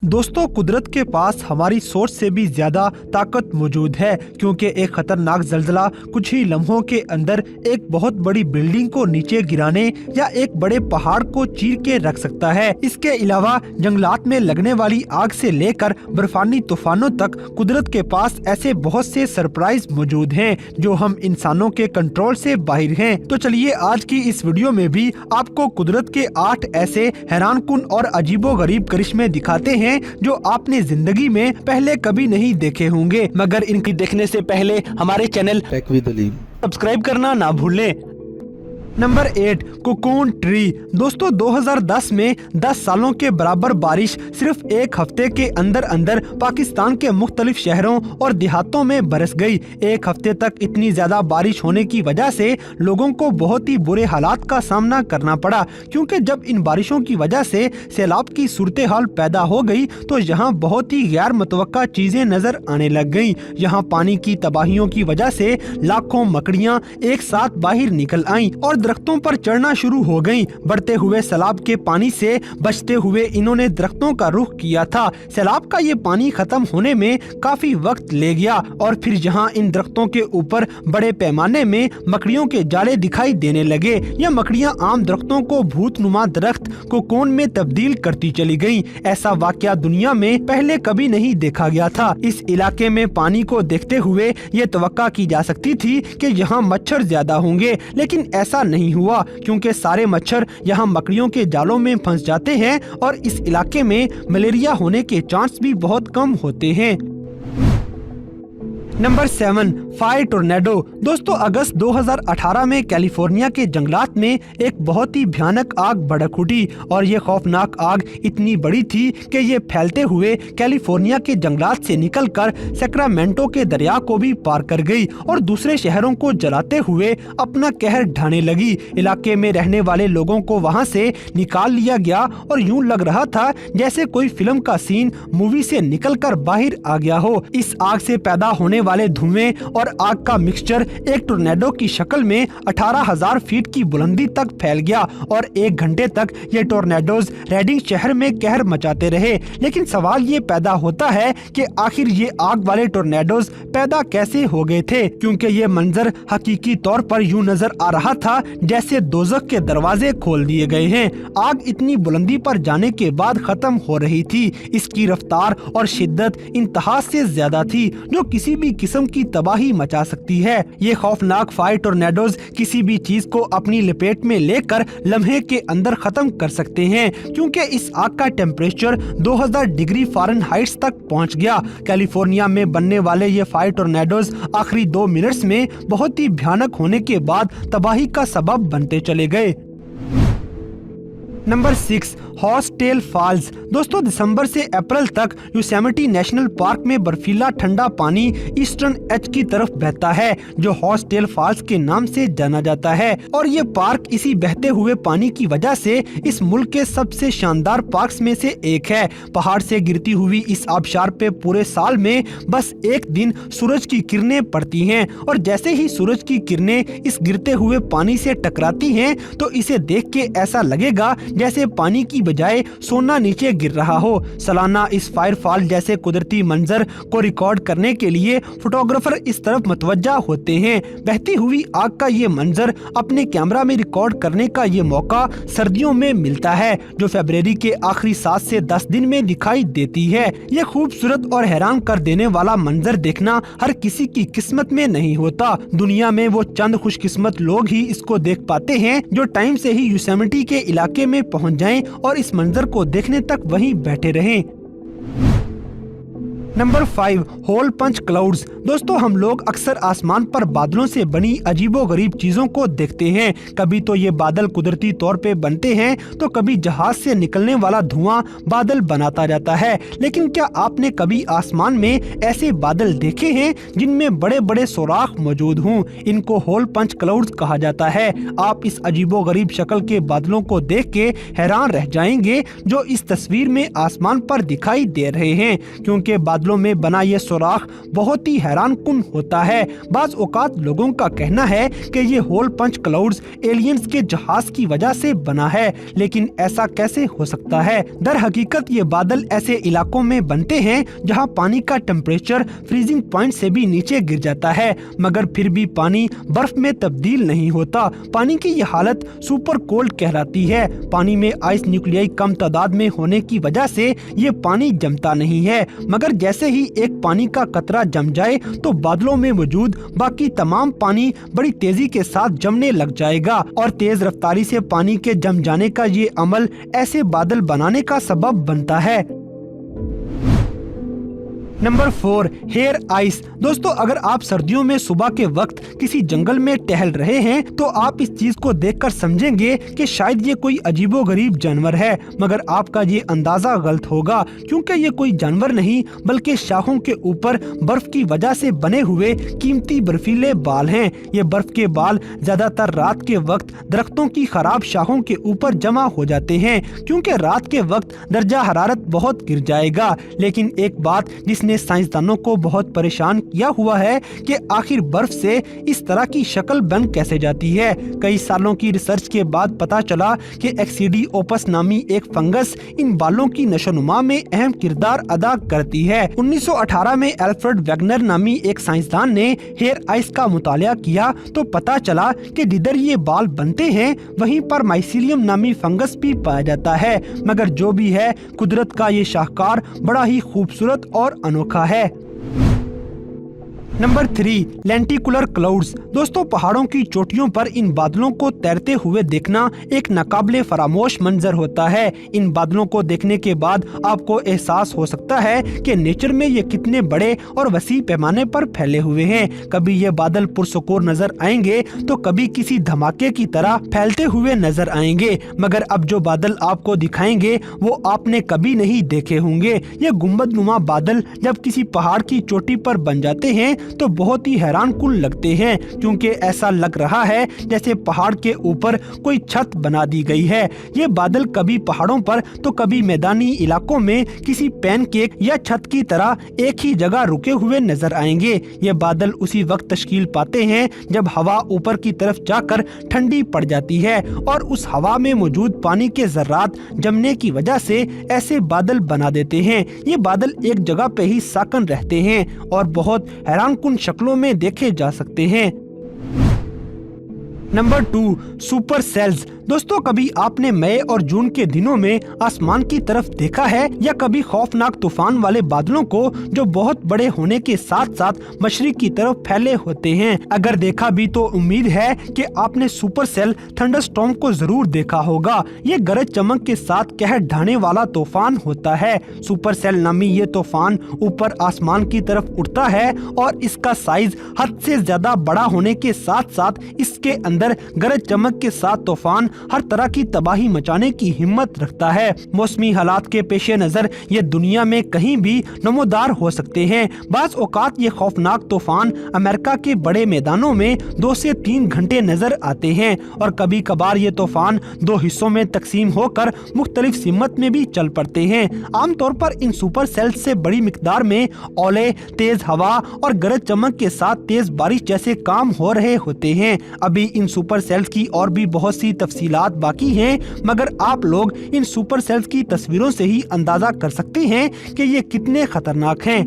दोस्तों, कुदरत के पास हमारी सोच से भी ज्यादा ताकत मौजूद है, क्योंकि एक खतरनाक जल्जला कुछ ही लम्हों के अंदर एक बहुत बड़ी बिल्डिंग को नीचे गिराने या एक बड़े पहाड़ को चीर के रख सकता है। इसके अलावा जंगलात में लगने वाली आग से लेकर बर्फानी तूफानों तक कुदरत के पास ऐसे बहुत से सरप्राइज मौजूद हैं जो हम इंसानों के कंट्रोल से बाहर हैं। तो चलिए आज की इस वीडियो में भी आपको कुदरत के 8 ऐसे हैरानकुन और अजीबोगरीब करिश्मे दिखाते हैं जो आपने जिंदगी में पहले कभी नहीं देखे होंगे। मगर इनकी देखने से पहले हमारे channel tech with Aleem subscribe करना ना भूलें। नंबर 8, कोकून ट्री। दोस्तों, 2010 में 10 सालों के बराबर बारिश सिर्फ एक हफ्ते के अंदर अंदर पाकिस्तान के मुख्तलिफ शहरों और देहातों में बरस गई। एक हफ्ते तक इतनी ज्यादा बारिश होने की वजह से लोगों को बहुत ही बुरे हालात का सामना करना पड़ा, क्योंकि जब इन बारिशों की वजह से सैलाब की सूरत हाल पैदा हो गई तो यहाँ बहुत ही गैर मुतवक्का चीजें नजर आने लग गयी। यहाँ पानी की तबाहियों की वजह से लाखों मकड़ियाँ एक साथ बाहर निकल आईं और दरख्तों पर चढ़ना शुरू हो गईं। बढ़ते हुए सैलाब के पानी से बचते हुए इन्होंने दरख्तों का रुख किया था। सैलाब का ये पानी खत्म होने में काफी वक्त ले गया और फिर जहां इन दरख्तों के ऊपर बड़े पैमाने में मकड़ियों के जाले दिखाई देने लगे। यह मकड़ियां आम दरख्तों को भूतनुमा दरख्त कोकून में तब्दील करती चली गईं। ऐसा वाकया दुनिया में पहले कभी नहीं देखा गया था। इस इलाके में पानी को देखते हुए ये तवक्का की जा सकती थी कि यहाँ मच्छर ज्यादा होंगे, लेकिन ऐसा नहीं हुआ, क्योंकि सारे मच्छर यहाँ मकड़ियों के जालों में फंस जाते हैं और इस इलाके में मलेरिया होने के चांस भी बहुत कम होते हैं। Number 7, fire tornado. दोस्तों, अगस्त 2018 में कैलिफोर्निया के जंगलात में एक बहुत ही भयानक आग भड़क उठी और ये खौफनाक आग इतनी बड़ी थी कि ये फैलते हुए कैलिफोर्निया के जंगलात से निकलकर सैक्रामेंटो के दरिया को भी पार कर गई और दूसरे शहरों को जलाते हुए अपना कहर ढाने लगी। इलाके में रहने वाले लोगों को वहाँ से निकाल लिया गया और यूं लग रहा था जैसे कोई फिल्म का सीन मूवी से निकलकर बाहर आ गया हो। इस आग से पैदा होने वाले धुएं और आग का मिक्सचर एक टोर्नेडो की शक्ल में 18,000 फीट की बुलंदी तक फैल गया और 1 घंटे तक ये टोर्नेडोज रेडिंग शहर में कहर मचाते रहे। लेकिन सवाल ये पैदा होता है कि आखिर ये आग वाले टोर्नेडोज पैदा कैसे हो गए थे, क्योंकि ये मंजर हकीकी तौर पर यूं नजर आ रहा था जैसे दोज़ख के दरवाजे खोल दिए गए हैं। आग इतनी बुलंदी पर जाने के बाद खत्म हो रही थी। इसकी रफ्तार और शिद्दत इंतहा से ज्यादा थी जो किसी भी किस्म की तबाही मचा सकती है। ये खौफनाक फायर टोर्नेडोज किसी भी चीज को अपनी लपेट में लेकर लम्हे के अंदर खत्म कर सकते हैं, क्योंकि इस आग का टेम्परेचर 2000 डिग्री फ़ारेनहाइट तक पहुंच गया। कैलिफोर्निया में बनने वाले ये फायर टोर्नेडोज आखिरी 2 मिनट्स में बहुत ही भयानक होने के बाद तबाही का सबब बनते चले गए। नंबर 6, हॉर्सटेल फॉल्स। दोस्तों, दिसंबर से अप्रैल तक योसेमिटी नेशनल पार्क में बर्फीला ठंडा पानी ईस्टर्न एज की तरफ बहता है, जो हॉर्सटेल फॉल्स के नाम से जाना जाता है और ये पार्क इसी बहते हुए पानी की वजह से इस मुल्क के सबसे शानदार पार्क्स में से एक है। पहाड़ से गिरती हुई इस आबशार पे पूरे साल में बस एक दिन सूरज की किरणें पड़ती हैं और जैसे ही सूरज की किरणें इस गिरते हुए पानी से टकराती हैं तो इसे देख के ऐसा लगेगा जैसे पानी की बजाय सोना नीचे गिर रहा हो। सालाना इस फायरफॉल जैसे कुदरती मंजर को रिकॉर्ड करने के लिए फोटोग्राफर इस तरफ मुतवज्जा होते हैं। बहती हुई आग का ये मंजर अपने कैमरा में रिकॉर्ड करने का ये मौका सर्दियों में मिलता है, जो फरवरी के आखिरी 7 से 10 दिन में दिखाई देती है। ये खूबसूरत और हैरान कर देने वाला मंजर देखना हर किसी की किस्मत में नहीं होता। दुनिया में वो चंद खुशकिस्मत लोग ही इसको देख पाते हैं जो टाइम से ही योसेमिटी के इलाके में पहुंच जाएं और इस मंजर को देखने तक वहीं बैठे रहें। नंबर 5, होल पंच क्लाउड्स। दोस्तों, हम लोग अक्सर आसमान पर बादलों से बनी अजीबोगरीब चीजों को देखते हैं। कभी तो ये बादल कुदरती तौर पे बनते हैं तो कभी जहाज से निकलने वाला धुआं बादल बनाता जाता है। लेकिन क्या आपने कभी आसमान में ऐसे बादल देखे हैं जिनमें बड़े बड़े सुराख मौजूद हों? इनको होल पंच क्लाउड्स कहा जाता है। आप इस अजीबोगरीब शक्ल के बादलों को देख के हैरान रह जाएंगे जो इस तस्वीर में आसमान पर दिखाई दे रहे हैं, क्योंकि बादलों में बना ये सुराख बहुत ही हैरान कुन होता है। बाज़ औकात लोगों का कहना है कि ये होल पंच क्लाउड्स एलियंस के जहाज की वजह से बना है, लेकिन ऐसा कैसे हो सकता है? दर हकीकत ये बादल ऐसे इलाकों में बनते हैं जहां पानी का टेम्परेचर फ्रीजिंग पॉइंट से भी नीचे गिर जाता है, मगर फिर भी पानी बर्फ में तब्दील नहीं होता। पानी की ये हालत सुपर कोल्ड कहलाती है। पानी में आइस न्यूक्लियाई कम तादाद में होने की वजह से ये पानी जमता नहीं है, मगर जैसे ही एक पानी का कतरा जम जाए तो बादलों में मौजूद बाकी तमाम पानी बड़ी तेजी के साथ जमने लग जाएगा और तेज रफ्तारी से पानी के जम जाने का ये अमल ऐसे बादल बनाने का सबब बनता है। नंबर 4, हेयर आइस। दोस्तों, अगर आप सर्दियों में सुबह के वक्त किसी जंगल में टहल रहे हैं तो आप इस चीज को देखकर समझेंगे कि शायद ये कोई अजीबोगरीब जानवर है, मगर आपका ये अंदाजा गलत होगा, क्योंकि ये कोई जानवर नहीं बल्कि शाखों के ऊपर बर्फ की वजह से बने हुए कीमती बर्फीले बाल हैं। ये बर्फ के बाल ज्यादातर रात के वक्त दरख्तों की खराब शाखों के ऊपर जमा हो जाते हैं, क्योंकि रात के वक्त दर्जा हरारत बहुत गिर जाएगा। लेकिन एक बात जिसने साइंसदानों को बहुत परेशान किया हुआ है कि आखिर बर्फ से इस तरह की शक्ल बन कैसे जाती है। कई सालों की रिसर्च के बाद पता चला कि एक्सीडियोपस नामी एक फंगस इन बालों की नशोनुमा में अहम किरदार अदा करती है। 1918 में एल्फ्रेड वेगनर नामी एक साइंसदान ने हेयर आइस का मुतालिया किया तो पता चला कि जिधर ये बाल बनते हैं वहीं पर माइसीलियम नामी फंगस भी पाया जाता है। मगर जो भी है, कुदरत का ये शाहकार बड़ा ही खूबसूरत और अनोखा है। Number 3, lenticular clouds. दोस्तों, पहाड़ों की चोटियों पर इन बादलों को तैरते हुए देखना एक नाकाबिले फरामोश मंजर होता है। इन बादलों को देखने के बाद आपको एहसास हो सकता है कि नेचर में ये कितने बड़े और वसी पैमाने पर फैले हुए हैं। कभी ये बादल पुरसुकूर नजर आएंगे तो कभी किसी धमाके की तरह फैलते हुए नजर आएंगे, मगर अब जो बादल आपको दिखाएंगे वो आपने कभी नहीं देखे होंगे। ये गुंबदनुमा बादल जब किसी पहाड़ की चोटी पर बन जाते हैं तो बहुत ही हैरान कुन लगते हैं, क्योंकि ऐसा लग रहा है जैसे पहाड़ के ऊपर कोई छत बना दी गई है। ये बादल कभी पहाड़ों पर तो कभी मैदानी इलाकों में किसी पैनकेक या छत की तरह एक ही जगह रुके हुए नजर आएंगे। ये बादल उसी वक्त तश्कील पाते हैं जब हवा ऊपर की तरफ जाकर ठंडी पड़ जाती है और उस हवा में मौजूद पानी के जर्रात जमने की वजह से ऐसे बादल बना देते हैं। ये बादल एक जगह पे ही साकन रहते हैं और बहुत हैरान कुन शक्लों में देखे जा सकते हैं। नंबर 2, सुपर सेल्स। दोस्तों, कभी आपने मई और जून के दिनों में आसमान की तरफ देखा है या कभी खौफनाक तूफान वाले बादलों को जो बहुत बड़े होने के साथ साथ मशरिक की तरफ फैले होते हैं? अगर देखा भी तो उम्मीद है कि आपने सुपर सेल थंडरस्टॉर्म को जरूर देखा होगा। ये गरज चमक के साथ कहर ढाने वाला तूफान होता है। सुपर सेल नामी ये तूफान ऊपर आसमान की तरफ उड़ता है और इसका साइज हद से ज्यादा बड़ा होने के साथ साथ इसके अंदर गरज चमक के साथ तूफान हर तरह की तबाही मचाने की हिम्मत रखता है। मौसमी हालात के पेश नजर ये दुनिया में कहीं भी नमोदार हो सकते हैं। बाज़ औकात ये खौफनाक तूफान अमेरिका के बड़े मैदानों में 2 से 3 घंटे नजर आते हैं और कभी कभार ये तूफान 2 हिस्सों में तकसीम होकर मुख्तलिफ सिमत में भी चल पड़ते हैं। आमतौर पर इन सुपर सेल्स से बड़ी मिकदार में ओले, तेज हवा और गरज चमक के साथ तेज बारिश जैसे काम हो रहे होते हैं। अभी इन सुपर सेल्स की और भी बहुत सी तफसीलात बाकी हैं, मगर आप लोग इन सुपर सेल्स की तस्वीरों से ही अंदाजा कर सकते हैं कि ये कितने खतरनाक हैं।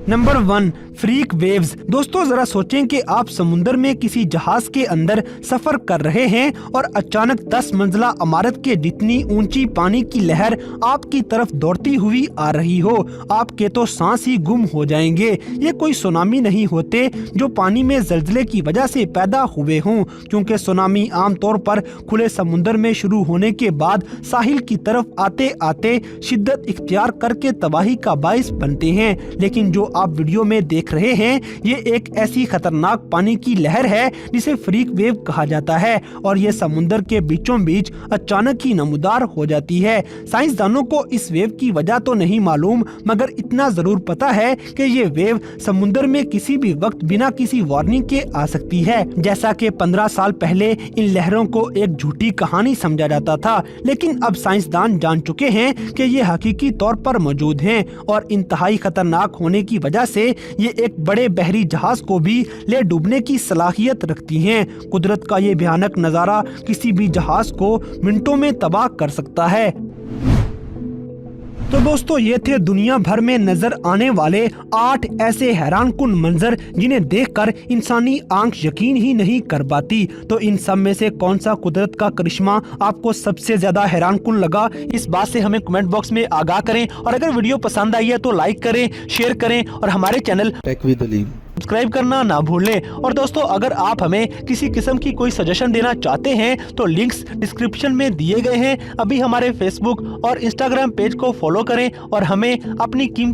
Number 1, freak waves. दोस्तों, जरा सोचें कि आप समुद्र में किसी जहाज के अंदर सफर कर रहे हैं और अचानक 10 मंजिला इमारत के जितनी ऊंची पानी की लहर आपकी तरफ दौड़ती हुई आ रही हो। आपके तो सांस ही गुम हो जाएंगे। ये कोई सुनामी नहीं होते जो पानी में जल्जले की वजह से पैदा हुए हों, क्योंकि सुनामी आमतौर पर खुले समुद्र में शुरू होने के बाद साहिल की तरफ आते आते शिद्दत इख्तियार करके तबाही का बाइस बनते हैं। लेकिन जो आप वीडियो में देख रहे हैं ये एक ऐसी खतरनाक पानी की लहर है जिसे फ्रीक वेव कहा जाता है और ये समुद्र के बीचों बीच अचानक ही नमूदार हो जाती है। साइंसदानों को इस वेव की वजह तो नहीं मालूम, मगर इतना जरूर पता है कि ये वेव समुद्र में किसी भी वक्त बिना किसी वार्निंग के आ सकती है। जैसा कि 15 साल पहले इन लहरों को एक झूठी कहानी समझा जाता था, लेकिन अब साइंसदान जान चुके हैं कि ये हकीकी तौर पर मौजूद हैं और इंतहाई खतरनाक होने की वजह से ये एक बड़े बहरी जहाज को भी ले डूबने की सलाहियत रखती हैं। कुदरत का ये भयानक नजारा किसी भी जहाज को मिनटों में तबाह कर सकता है। तो दोस्तों ये थे दुनिया भर में नजर आने वाले 8 ऐसे हैरानकुन मंजर जिन्हें देखकर इंसानी आंख यकीन ही नहीं कर पाती। तो इन सब में से कौन सा कुदरत का करिश्मा आपको सबसे ज्यादा हैरानकुन लगा, इस बात से हमें कमेंट बॉक्स में आगाह करें। और अगर वीडियो पसंद आई है तो लाइक करें, शेयर करें और हमारे channel tech with Ali subscribe करना ना भूलें। और दोस्तों अगर आप हमें किसी किस्म की कोई सजेशन देना चाहते हैं तो लिंक्स डिस्क्रिप्शन में दिए गए हैं। अभी हमारे फेसबुक और इंस्टाग्राम पेज को फॉलो करें और हमें अपनी कीमती